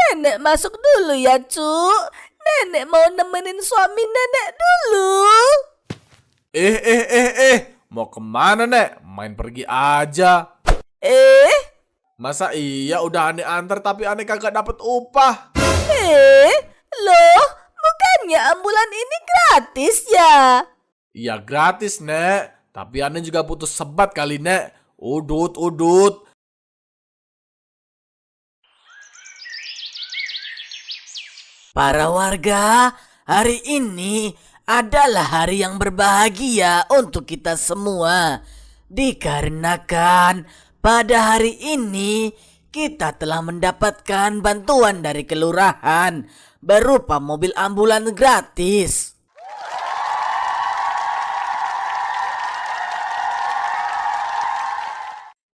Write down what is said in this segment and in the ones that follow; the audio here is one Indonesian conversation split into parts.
Nenek masuk dulu ya, Cuk. Nenek mau nemenin suami nenek dulu. Mau kemana, Nek? Main pergi aja. Eh, Masa iya udah aneh antar tapi aneh kagak dapet upah? loh, bukannya ambulan ini gratis ya? Iya gratis, Nek. Tapi aneh juga putus sebat kali, Nek. Udut. Para warga, hari ini adalah hari yang berbahagia untuk kita semua. Dikarenakan pada hari ini kita telah mendapatkan bantuan dari kelurahan berupa mobil ambulan gratis.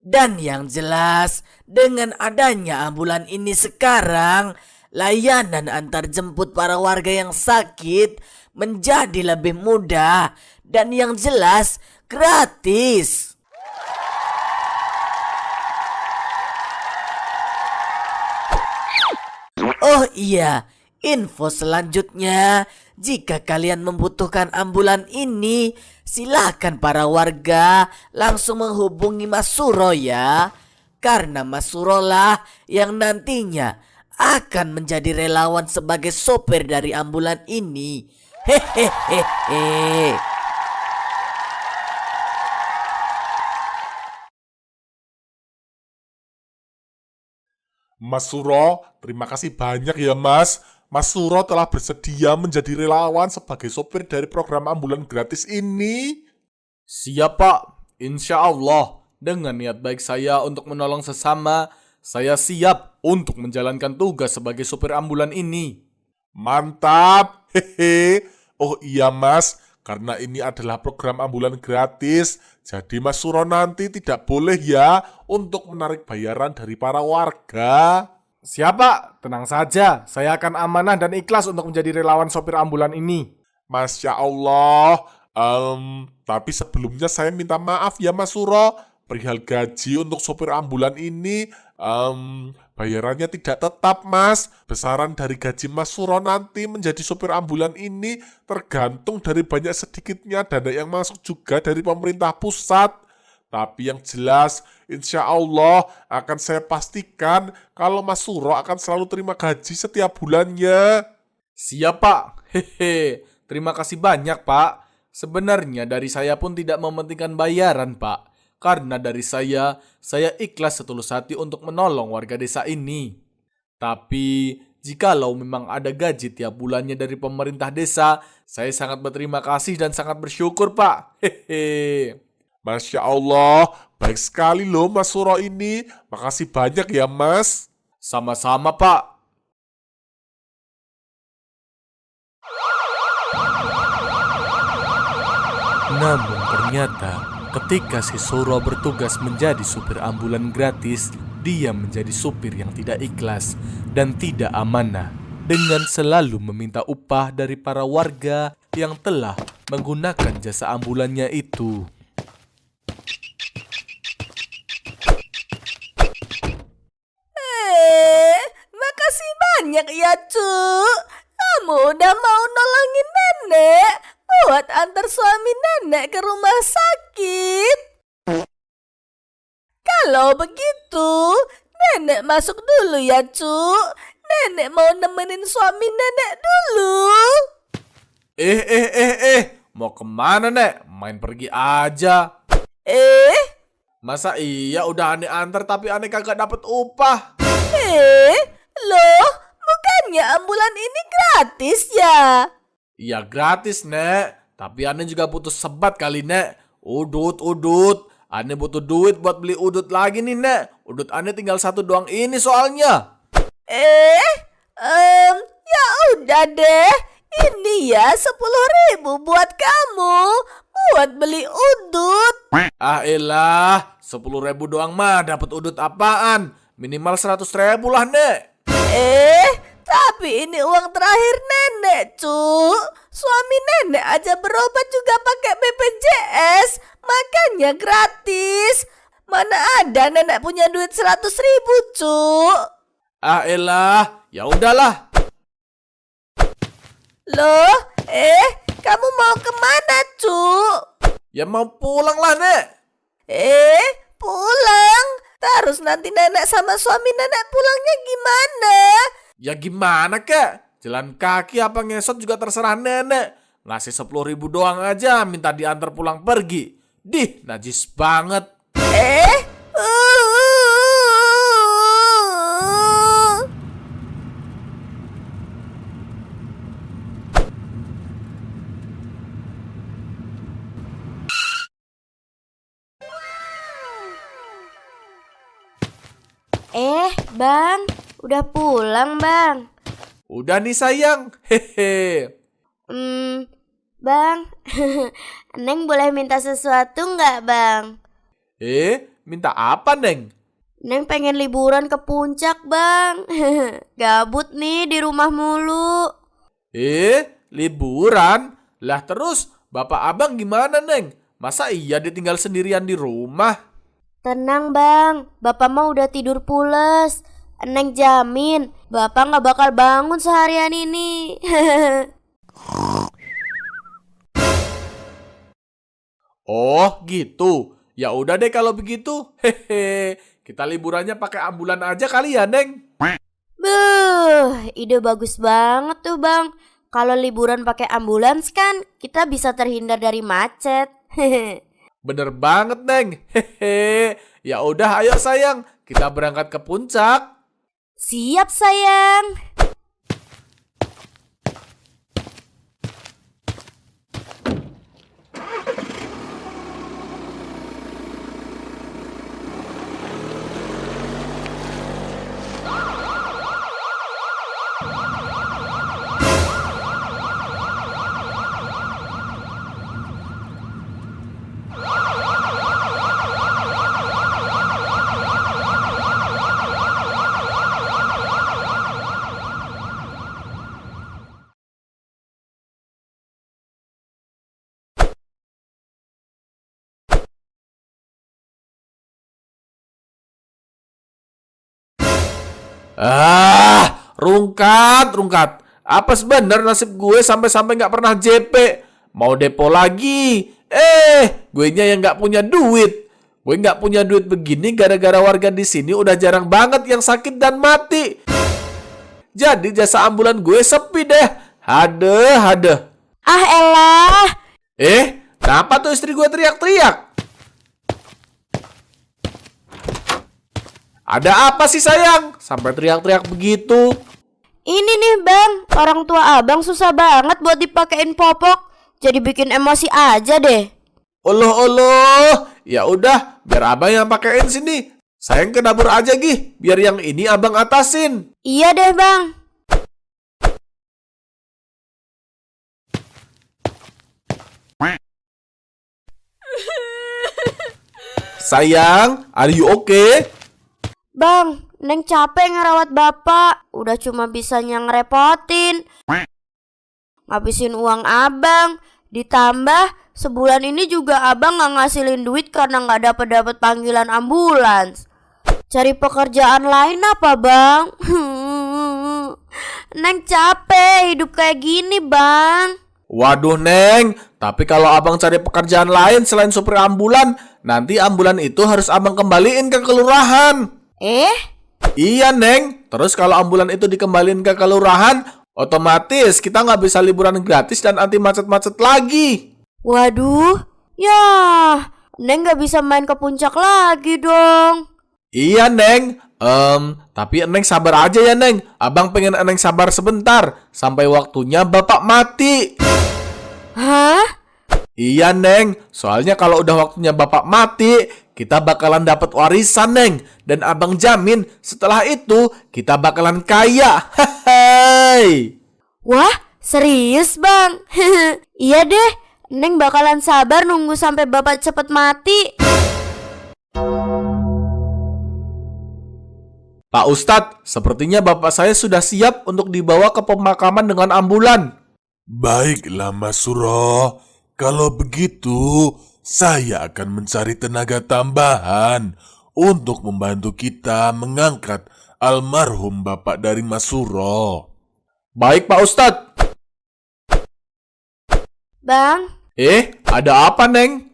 Dan yang jelas, dengan adanya ambulan ini sekarang, layanan antar jemput para warga yang sakit menjadi lebih mudah dan yang jelas gratis. Oh iya, info selanjutnya, jika kalian membutuhkan ambulan ini, silakan para warga langsung menghubungi Mas Suro ya. Karena Mas Suro lah yang nantinya akan menjadi relawan sebagai sopir dari ambulan ini. Hehehe. Mas Suro, terima kasih banyak ya Mas. Mas Suro telah bersedia menjadi relawan sebagai sopir dari program ambulan gratis ini. Siap, Pak. Insya Allah, dengan niat baik saya untuk menolong sesama, saya siap untuk menjalankan tugas sebagai sopir ambulan ini. Mantap. Hehe. Oh iya Mas, karena ini adalah program ambulan gratis, jadi Mas Suro nanti tidak boleh ya untuk menarik bayaran dari para warga. Siap, Pak. Tenang saja, saya akan amanah dan ikhlas untuk menjadi relawan sopir ambulan ini. Masya Allah. Tapi sebelumnya saya minta maaf ya Mas Suro. Perihal gaji untuk sopir ambulan ini, bayarannya tidak tetap Mas. Besaran dari gaji Mas Suro nanti menjadi sopir ambulan ini tergantung dari banyak sedikitnya dana yang masuk juga dari pemerintah pusat. Tapi yang jelas, insya Allah akan saya pastikan kalau Mas Suro akan selalu terima gaji setiap bulannya. Siap, Pak. Terima kasih banyak, Pak. Sebenarnya dari saya pun tidak mementingkan bayaran, Pak. Karena dari saya ikhlas setulus hati untuk menolong warga desa ini. Tapi, jikalau memang ada gaji tiap bulannya dari pemerintah desa, saya sangat berterima kasih dan sangat bersyukur, Pak. Masya Allah, baik sekali loh Mas Suro ini. Makasih banyak ya Mas. Sama-sama, Pak. Namun ternyata ketika si Suro bertugas menjadi supir ambulan gratis, dia menjadi supir yang tidak ikhlas dan tidak amanah dengan selalu meminta upah dari para warga yang telah menggunakan jasa ambulannya itu. Makasih banyak ya, Cuk. Kamu udah mau nolongin nenek buat antar suami nenek ke rumah sakit. Kalau begitu, nenek masuk dulu ya, Cuk. Nenek mau nemenin suami nenek dulu. Mau kemana, Nek? Main pergi aja. Masa iya udah aneh antar tapi aneh kagak dapet upah? Loh, bukannya ambulan ini gratis ya? Iya gratis, Nek. Tapi aneh juga putus sebat kali, Nek. Udut. Aneh butuh duit buat beli udut lagi nih, Nek. Udut aneh tinggal satu doang ini soalnya. Ya udah deh. Ini ya 10.000 buat kamu. Buat beli udut. Ah elah, 10.000 doang mah dapat udut apaan? Minimal 100.000 lah, Nek. Tapi ini uang terakhir nenek, Cuk. Suami nenek aja berobat juga pakai BPJS. Makanya gratis. Mana ada nenek punya duit 100.000, Cuk. Ah elah, Ya udahlah. Loh, kamu mau kemana, Cuk? Ya mau pulang lah, Nek. Pulang? Terus nanti nenek sama suami nenek pulangnya gimana? Ya gimana, Kak? Jalan kaki apa ngesot juga terserah nenek. Ngasih 10.000 doang aja minta diantar pulang pergi. Dih, najis banget. Eh? Bang, udah pulang, Bang. Udah nih sayang. Hehe. Bang, Neng boleh minta sesuatu nggak, Bang? Minta apa, Neng? Neng pengen liburan ke puncak, Bang. Gabut nih di rumah mulu. Liburan? Lah terus, bapak abang gimana, Neng? Masa iya ditinggal sendirian di rumah? Tenang, Bang. Bapak mah udah tidur pules. Neng jamin, Bapak nggak bakal bangun seharian ini. Oh, gitu. Ya udah deh kalau begitu. Hehe. Kita liburannya pakai ambulan aja kali ya, Neng. Ide bagus banget tuh, Bang. Kalau liburan pakai ambulans kan kita bisa terhindar dari macet. Bener banget, Neng. Hehe. Ya udah, ayo sayang, kita berangkat ke puncak. Siap, sayang. Rungkat. Apa sebenarnya nasib gue sampai-sampai nggak pernah JP? Mau depo lagi? Gue nya yang nggak punya duit. Gue nggak punya duit begini gara-gara warga di sini udah jarang banget yang sakit dan mati. Jadi jasa ambulan gue sepi deh. Hadeh. Ah elah. Kenapa tuh istri gue teriak-teriak? Ada apa sih sayang? Sampai teriak-teriak begitu? Ini nih, Bang, orang tua abang susah banget buat dipakein popok. Jadi bikin emosi aja deh. Oloh. Ya udah, biar abang yang pakein sini. Sayang ke dapur aja Gih, biar yang ini abang atasin. Iya deh, Bang. Sayang, are you okay? Bang, Neng capek ngerawat bapak. Udah cuma bisanya ngerepotin. Ngabisin uang abang. Ditambah sebulan ini juga abang gak ngasilin duit karena gak dapet panggilan ambulans. Cari pekerjaan lain apa, Bang? Neng capek hidup kayak gini, Bang. Waduh Neng, tapi kalau abang cari pekerjaan lain selain supir ambulan, nanti ambulan itu harus abang kembaliin ke kelurahan. Iya Neng, terus kalau ambulan itu dikembaliin ke kelurahan, otomatis kita nggak bisa liburan gratis dan anti macet-macet lagi. Waduh, ya Neng gak bisa main ke puncak lagi dong. Iya Neng, tapi Neng sabar aja ya Neng. Abang pengen Neng sabar sebentar, sampai waktunya bapak mati. Hah? Iya Neng, soalnya kalau udah waktunya bapak mati, kita bakalan dapat warisan Neng. Dan abang jamin setelah itu kita bakalan kaya. Hai. Wah, serius, Bang? Iya deh, Neng bakalan sabar nunggu sampai bapak cepet mati. Pak Ustadz, sepertinya bapak saya sudah siap untuk dibawa ke pemakaman dengan ambulan. Baiklah Mas Suro, kalau begitu saya akan mencari tenaga tambahan untuk membantu kita mengangkat almarhum bapak dari Mas Suro. Baik Pak Ustadz. Bang, Ada apa Neng?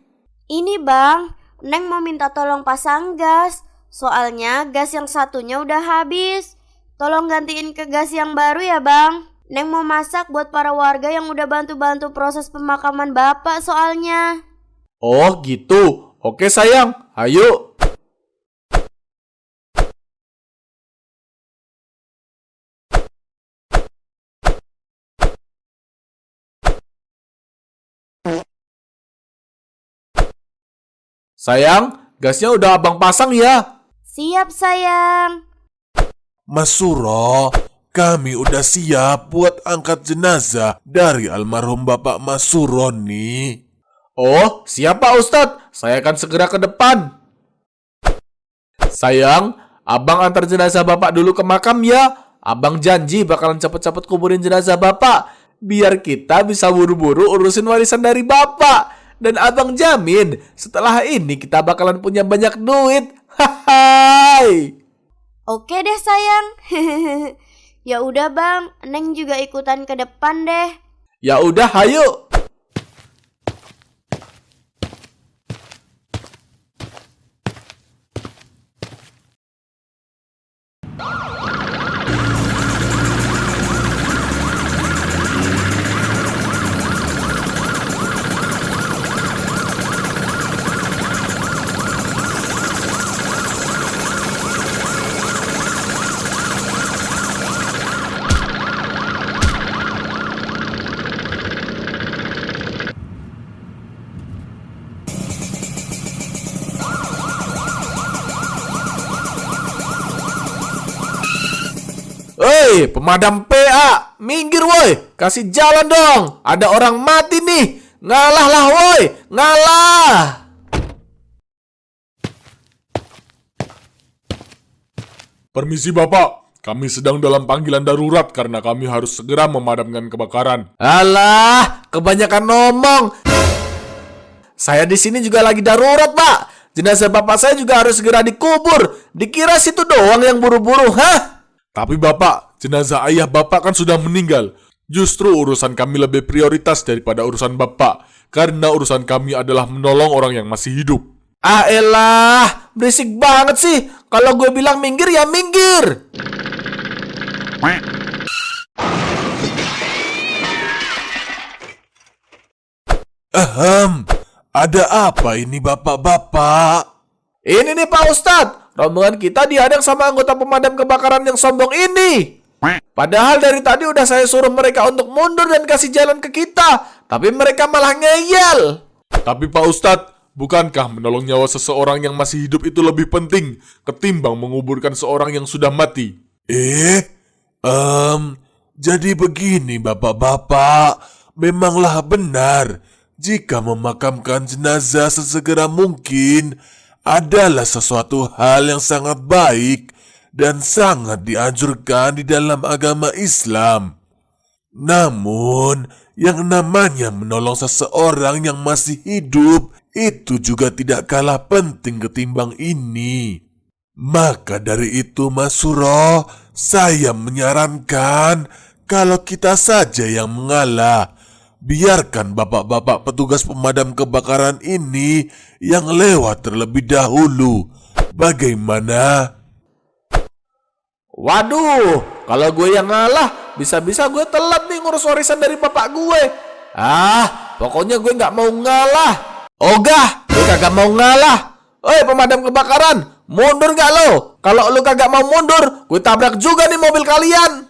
ini bang, Neng mau minta tolong pasang gas. Soalnya gas yang satunya udah habis. Tolong gantiin ke gas yang baru ya bang. Neng mau masak buat para warga yang udah bantu-bantu proses pemakaman bapak soalnya. Oh gitu. Oke sayang, ayo. Sayang, gasnya udah abang pasang ya. Siap sayang. Mas Suro, kami udah siap buat angkat jenazah dari almarhum bapak Mas Suro nih. Oh, siap Pak Ustadz. Saya akan segera ke depan. Sayang, abang antar jenazah bapak dulu ke makam ya. Abang janji bakalan cepet-cepet kuburin jenazah bapak. Biar kita bisa buru-buru urusin warisan dari bapak. Dan abang jamin, setelah ini kita bakalan punya banyak duit. Hai. Oke deh sayang. Ya udah bang, Neng juga ikutan ke depan deh. Ya udah, hayo. Hei, pemadam PA, minggir woi, kasih jalan dong. Ada orang mati nih. Ngalah lah woi, ngalah. Permisi bapak, kami sedang dalam panggilan darurat karena kami harus segera memadamkan kebakaran. Alah, kebanyakan ngomong. Saya di sini juga lagi darurat, Pak. Jenazah bapak saya juga harus segera dikubur. Dikira situ doang yang buru-buru, hah? Tapi bapak, jenazah ayah bapak kan sudah meninggal. Justru urusan kami lebih prioritas daripada urusan bapak. Karena urusan kami adalah menolong orang yang masih hidup. Ah elah, berisik banget sih. Kalau gue bilang minggir ya minggir. Ada apa ini bapak-bapak? Ini nih Pak Ustadz, rombongan kita dihadang sama anggota pemadam kebakaran yang sombong ini. Padahal dari tadi udah saya suruh mereka untuk mundur dan kasih jalan ke kita. Tapi mereka malah ngeyel. Tapi Pak Ustadz, bukankah menolong nyawa seseorang yang masih hidup itu lebih penting ketimbang menguburkan seorang yang sudah mati? Jadi begini bapak-bapak, memanglah benar jika memakamkan jenazah sesegera mungkin adalah sesuatu hal yang sangat baik dan sangat dianjurkan di dalam agama Islam. Namun, yang namanya menolong seseorang yang masih hidup itu juga tidak kalah penting ketimbang ini. Maka dari itu Mas Suro, saya menyarankan kalau kita saja yang mengalah. Biarkan bapak-bapak petugas pemadam kebakaran ini yang lewat terlebih dahulu. Bagaimana? Waduh, kalau gue yang ngalah, bisa-bisa gue telat nih ngurus warisan dari bapak gue. Pokoknya gue nggak mau ngalah. Ogah, gue kagak mau ngalah. Oi pemadam kebakaran, mundur nggak lo? Kalau lo kagak mau mundur, gue tabrak juga nih mobil kalian.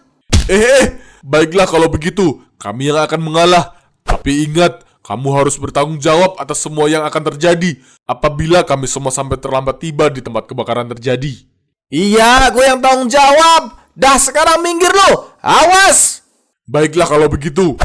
Baiklah kalau begitu, kami yang akan mengalah. Tapi ingat, kamu harus bertanggung jawab atas semua yang akan terjadi apabila kami semua sampai terlambat tiba di tempat kebakaran terjadi. Iya, gue yang tanggung jawab. Dah sekarang minggir lo, awas. Baiklah kalau begitu.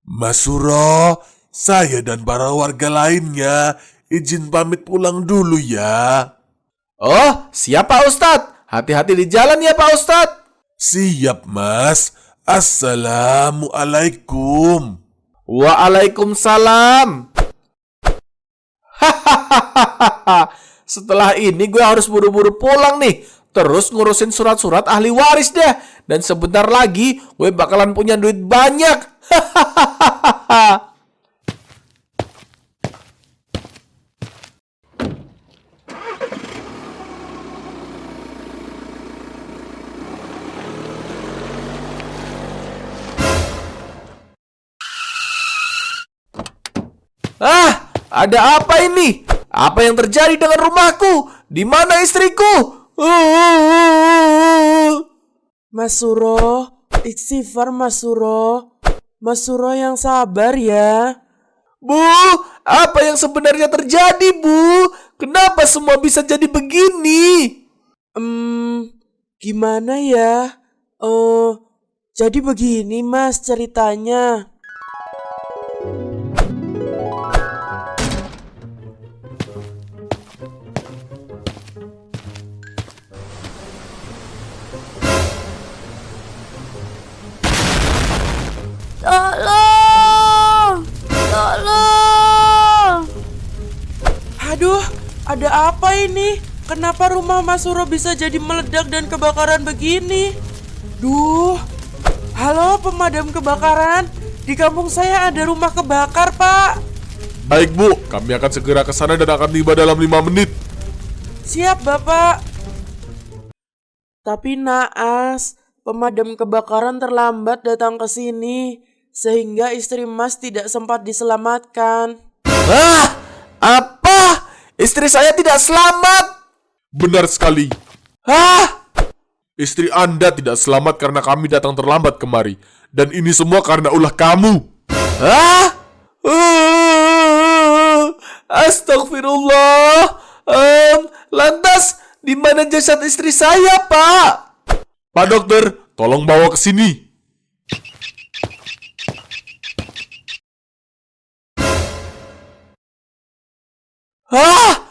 Mas Suro, saya dan para warga lainnya izin pamit pulang dulu ya. Oh, siap Pak Ustadz. Hati-hati di jalan ya Pak Ustadz. Siap, Mas. Assalamualaikum. Waalaikumsalam. Hahaha. Setelah ini gue harus buru-buru pulang nih. Terus ngurusin surat-surat ahli waris deh. Dan sebentar lagi gue bakalan punya duit banyak. Hahaha. Ah, ada apa ini? Apa yang terjadi dengan rumahku? Di mana istriku? Mas Suro, istighfar Mas Suro. Mas Suro yang sabar ya. Bu, apa yang sebenarnya terjadi, Bu? Kenapa semua bisa jadi begini? Gimana ya? Jadi begini Mas ceritanya. Tolong! Tolong! Aduh, ada apa ini? Kenapa rumah Mas Suro bisa jadi meledak dan kebakaran begini? Duh, halo pemadam kebakaran. Di kampung saya ada rumah kebakar, Pak. Baik, Bu. Kami akan segera ke sana dan akan tiba dalam 5 menit. Siap, Bapak. Tapi naas, pemadam kebakaran terlambat datang ke sini, sehingga istri Mas tidak sempat diselamatkan. Ah, apa? Istri saya tidak selamat. Benar sekali. Ah, Istri Anda tidak selamat karena kami datang terlambat kemari. Dan ini semua karena ulah kamu. ah, Astagfirullah. Lantas, di mana jasad istri saya, Pak? Pak Dokter, tolong bawa ke sini. Ah,